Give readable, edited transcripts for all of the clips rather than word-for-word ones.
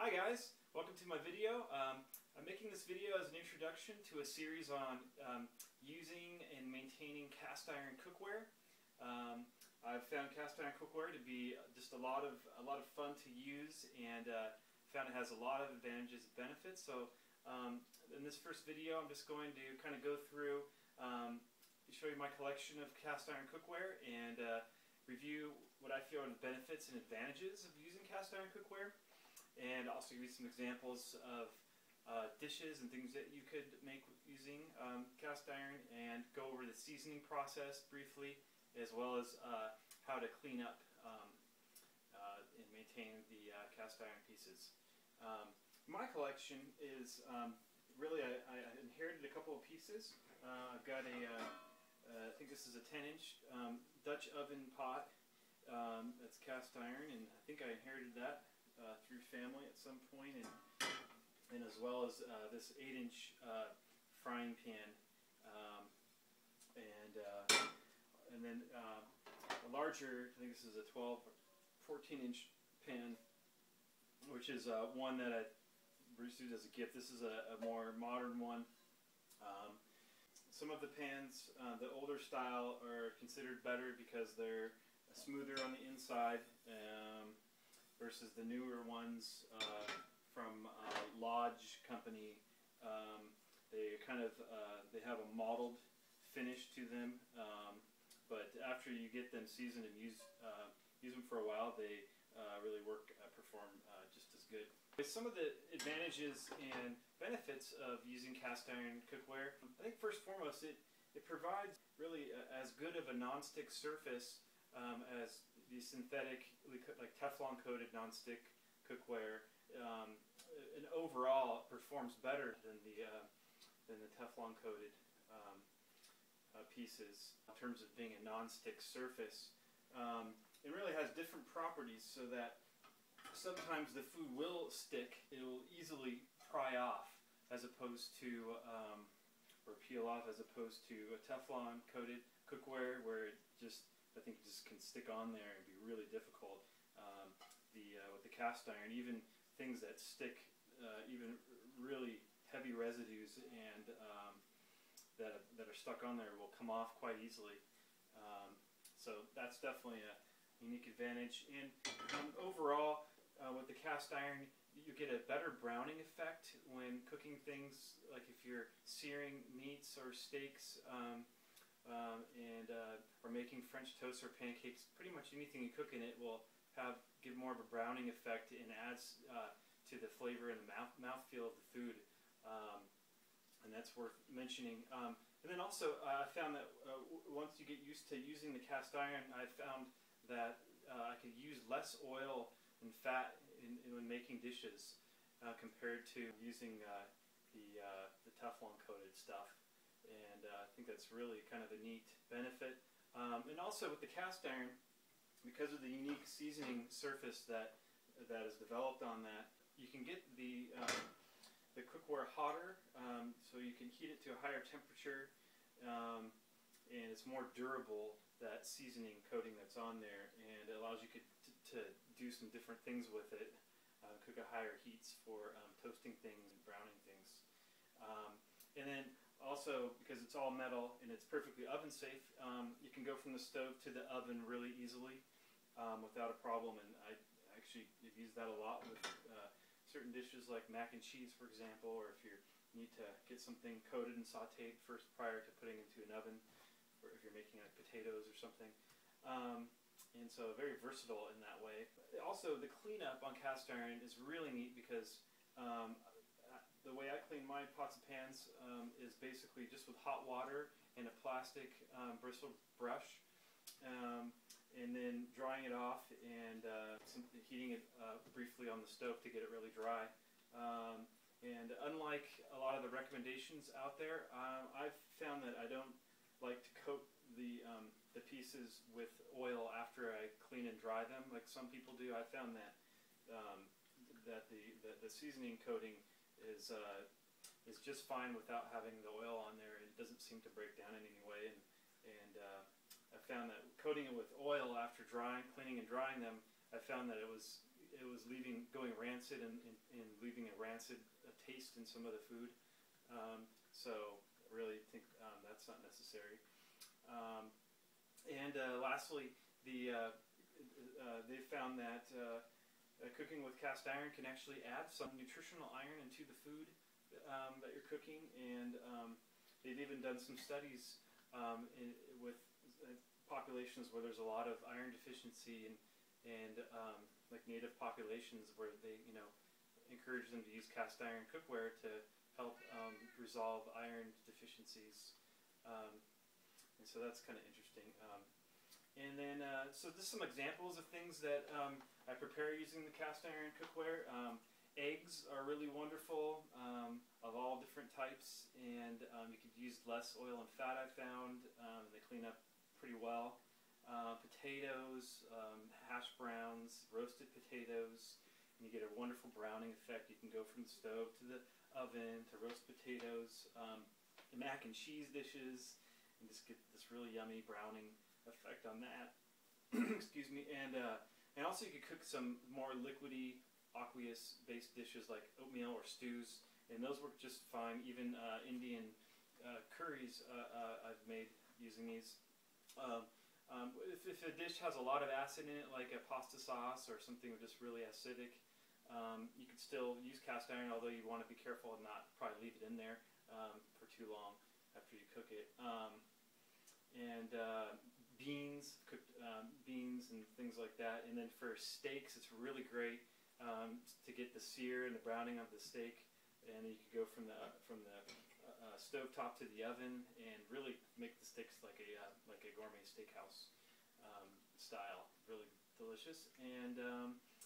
Hi guys, welcome to my video. I'm making this video as an introduction to a series on using and maintaining cast iron cookware. I've found cast iron cookware to be just a lot of fun to use, and found it has a lot of advantages and benefits. So in this first video, I'm just going to kind of go through, show you my collection of cast iron cookware and review what I feel are the benefits and advantages of using cast iron cookware, and also give you some examples of dishes and things that you could make using cast iron, and go over the seasoning process briefly, as well as how to clean up and maintain the cast iron pieces. My collection is really, I inherited a couple of pieces. I've got I think this is a 10-inch Dutch oven pot that's cast iron, and I think I inherited that through family at some point, and as well as this 8-inch frying pan, and then a larger, I think this is a 12 or 14-inch pan, which is one that I received as a gift. This is a more modern one. Some of the pans, the older style, are considered better because they're smoother on the inside, versus the newer ones from Lodge Company. They kind of they have a mottled finish to them, but after you get them seasoned and use them for a while, they really perform just as good. Some of the advantages and benefits of using cast iron cookware, I think first and foremost, it provides really as good of a non-stick surface as the synthetic, like Teflon coated non-stick cookware, and overall it performs better than the Teflon coated pieces in terms of being a non-stick surface. It really has different properties, so that sometimes the food will stick. It will easily pry off, as opposed to or peel off, as opposed to a Teflon coated cookware, where it just, I think, just can stick on there and be really difficult. With the cast iron, even things that stick, even really heavy residues and that are stuck on there, will come off quite easily. So that's definitely a unique advantage. And overall, with the cast iron, you get a better browning effect when cooking things, like if you're searing meats or steaks, or making French toast or pancakes. Pretty much anything you cook in it will give more of a browning effect, and adds to the flavor and the mouthfeel of the food, and that's worth mentioning. And then also, I found that once you get used to using the cast iron, I found that I could use less oil and fat when making dishes compared to using the Teflon coated stuff. And I think that's really kind of a neat benefit. And also with the cast iron, because of the unique seasoning surface that is developed on that, you can get the cookware hotter, so you can heat it to a higher temperature, and it's more durable, that seasoning coating that's on there, and it allows you to do some different things with it, cook at higher heats for toasting things and browning things. And then also, because it's all metal and it's perfectly oven safe, you can go from the stove to the oven really easily without a problem. And I actually have used that a lot with certain dishes like mac and cheese, for example, or if you need to get something coated and sauteed first prior to putting into an oven, or if you're making like potatoes or something. And so very versatile in that way. Also, the cleanup on cast iron is really neat, because the way I clean my pots and pans is basically just with hot water and a plastic bristle brush, and then drying it off, and heating it briefly on the stove to get it really dry. And unlike a lot of the recommendations out there, I've found that I don't like to coat the pieces with oil after I clean and dry them, like some people do. I found that the seasoning coating is just fine without having the oil on there. It doesn't seem to break down in any way, and I found that coating it with oil after cleaning and drying them, I found that it was it was going rancid and leaving a rancid taste in some of the food. So I really think that's not necessary. And lastly, they found that cooking with cast iron can actually add some nutritional iron into the food that you're cooking, and they've even done some studies with populations where there's a lot of iron deficiency, and like native populations where they encourage them to use cast iron cookware to help resolve iron deficiencies, and so that's kind of interesting. And then so just some examples of things that I prepare using the cast iron cookware. Eggs are really wonderful, of all different types, and you could use less oil and fat, I found. They clean up pretty well. Potatoes, hash browns, roasted potatoes, and you get a wonderful browning effect. You can go from the stove to the oven to roast potatoes, mac and cheese dishes, and just get this really yummy browning effect on that. Excuse me. And also you could cook some more liquidy, aqueous based dishes like oatmeal or stews, and those work just fine. Even Indian curries I've made using these. If a dish has a lot of acid in it, like a pasta sauce or something just really acidic, you could still use cast iron, although you want to be careful and not probably leave it in there for too long after you cook it. And beans, cooked beans and things like that. And then for steaks, it's really great to get the sear and the browning of the steak, and you could go from the stove top to the oven and really make the steaks like a gourmet steakhouse style. Really delicious. And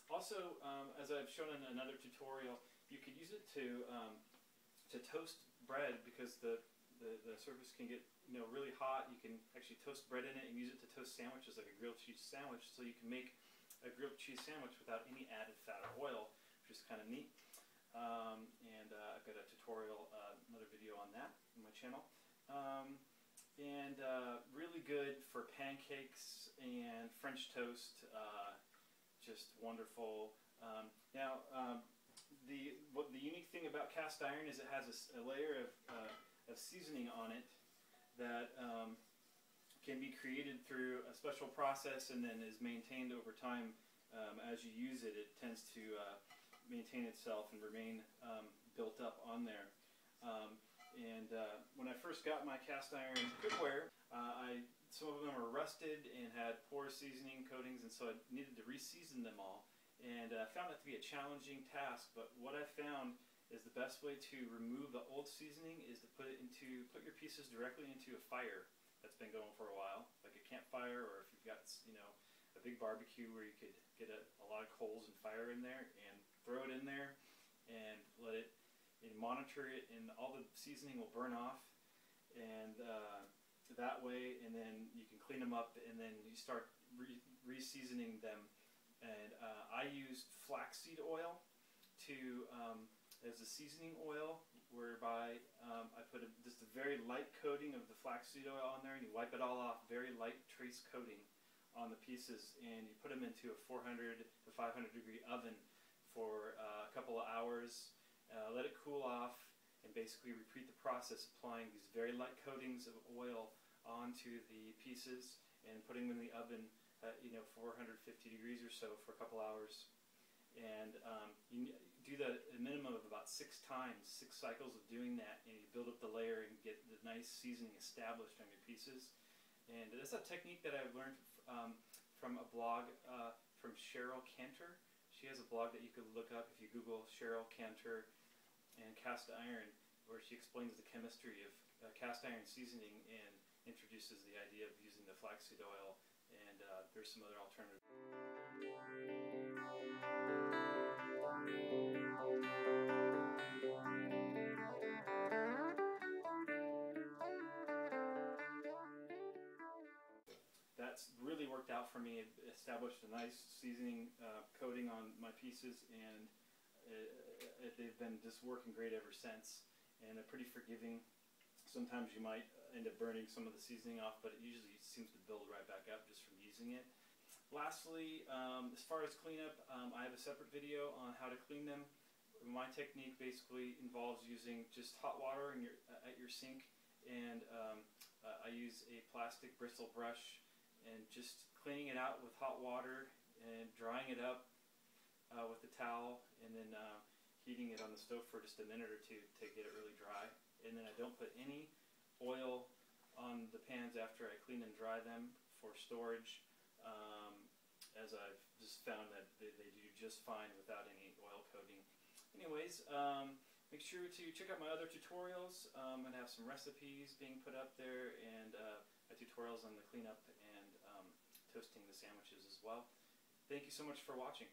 also, as I've shown in another tutorial, you could use it to toast bread, because the surface can get really hot. You can actually toast bread in it and use it to toast sandwiches, like a grilled cheese sandwich. So you can make a grilled cheese sandwich without any added fat or oil, which is kind of neat. And I've got a tutorial, another video on that on my channel. And really good for pancakes and French toast. Just wonderful. Now, the unique thing about cast iron is it has a layer of seasoning on it that can be created through a special process and then is maintained over time. As you use it, it tends to maintain itself and remain built up on there. When I first got my cast iron cookware, some of them were rusted and had poor seasoning coatings, and so I needed to re-season them all. And I found that to be a challenging task, but what I found is the best way to remove the old seasoning is to put your pieces directly into a fire that's been going for a while, like a campfire, or if you've got a big barbecue where you could get a lot of coals and fire in there, and throw it in there and let it and monitor it, and all the seasoning will burn off, and that way, and then you can clean them up, and then you start re-seasoning them. And I used flaxseed oil as a seasoning oil, whereby I put just a very light coating of the flaxseed oil on there, and you wipe it all off, very light trace coating on the pieces, and you put them into a 400 to 500 degree oven for a couple of hours, let it cool off, and basically repeat the process, applying these very light coatings of oil onto the pieces and putting them in the oven at 450 degrees or so for a couple hours. And you do that a minimum of about 6 times, 6 cycles of doing that, and you build up the layer and get the nice seasoning established on your pieces. And that's a technique that I've learned from a blog from Cheryl Cantor. She has a blog that you could look up if you Google Cheryl Cantor and cast iron, where she explains the chemistry of cast iron seasoning and introduces the idea of using the flaxseed oil, and there's some other alternatives. That's really worked out for me. It established a nice seasoning coating on my pieces, and they've been just working great ever since. And they're pretty forgiving. Sometimes you might end up burning some of the seasoning off, but it usually seems to build right back up just from using it. Lastly, as far as cleanup, I have a separate video on how to clean them. My technique basically involves using just hot water at your sink, and I use a plastic bristle brush and just cleaning it out with hot water and drying it up with a towel, and then heating it on the stove for just a minute or two to get it really dry. And then I don't put any oil on the pans after I clean and dry them for storage, as I've just found that they do just fine without any oil coating. Anyways, make sure to check out my other tutorials. I'm going to have some recipes being put up there, and my tutorials on the cleanup and toasting the sandwiches as well. Thank you so much for watching.